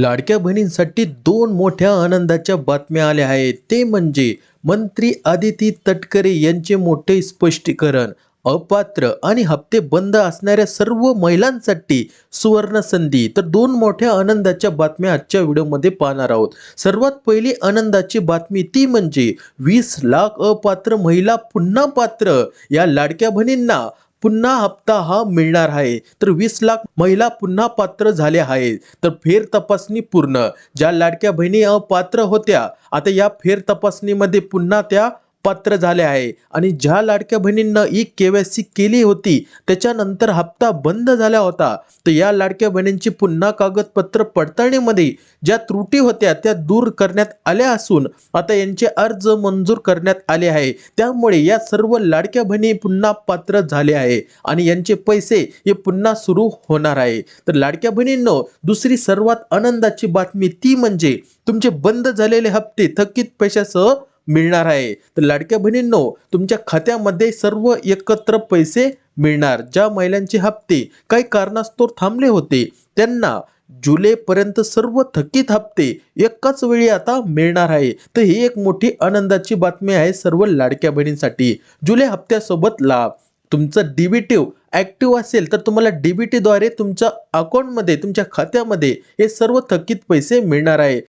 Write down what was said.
लाडक्या बहिणींसाठी दोन मोठ्या आनंदाच्या बातम्या आल्या आहेत. ते म्हणजे मंत्री आदिती तटकरे यांचे मोठे स्पष्टीकरण. अपात्र आणि हप्ते बंद असणाऱ्या सर्व महिलांसाठी सुवर्ण संधी. तर दोन मोठ्या आनंदाच्या बातम्या आजच्या व्हिडिओमध्ये पाहणार आहोत. सर्वात पहिली आनंदाची बातमी ती म्हणजे 20 लाख अपात्र महिला पुन्हा पात्र. या लाडक्या बहिणींना पुन्हा हप्ता हा मिळणार आहे. तर 20 लाख महिला पुन्हा पात्र झाल्या आहेत. तर फेर तपासणी पूर्ण. ज्या लाडक्या बहिणी अपात्र होत्या, आता या फेर तपासणीमध्ये पुन्हा त्या पात्र झाल्या आहे. आणि ज्या लाडक्या बहिणींना ई-केवायसी केली होती, त्याच्यानंतर हप्ता बंद झाला होता, तर या लाडक्या बहिणींची पुन्हा कागदपत्र पडताळणीमध्ये ज्या त्रुटी होत्या त्या दूर करण्यात आल्या असून आता यांचे अर्ज मंजूर करण्यात आले आहे. त्यामुळे या सर्व लाडक्या बहिणी पुन्हा पात्र झाले आहे आणि यांचे पैसे हे पुन्हा सुरू होणार आहे. तर लाडक्या बहिणींनो, दुसरी सर्वात आनंदाची बातमी ती म्हणजे तुमचे बंद झालेले हप्ते थकीत पैशासह मिळणार आहे. तर लाडक्या बहिणींनो, तुमच्या खात्यामध्ये सर्व एकत्र पैसे मिळणार. ज्या महिलांचे हप्ते काही कारणास्तव थांबले होते, त्यांना जुलैपर्यंत सर्व थकीत हप्ते एकाच वेळी आता मिळणार आहे. तर ही एक मोठी आनंदाची बातमी आहे सर्व लाडक्या बहिणींसाठी. जुलै हप्त्यासोबत लाभ. तुमचं डीबीटी ॲक्टिव्ह असेल तर तुम्हाला डीबीटीद्वारे तुमच्या अकाउंटमध्ये, तुमच्या खात्यामध्ये हे सर्व थकीत पैसे मिळणार आहे.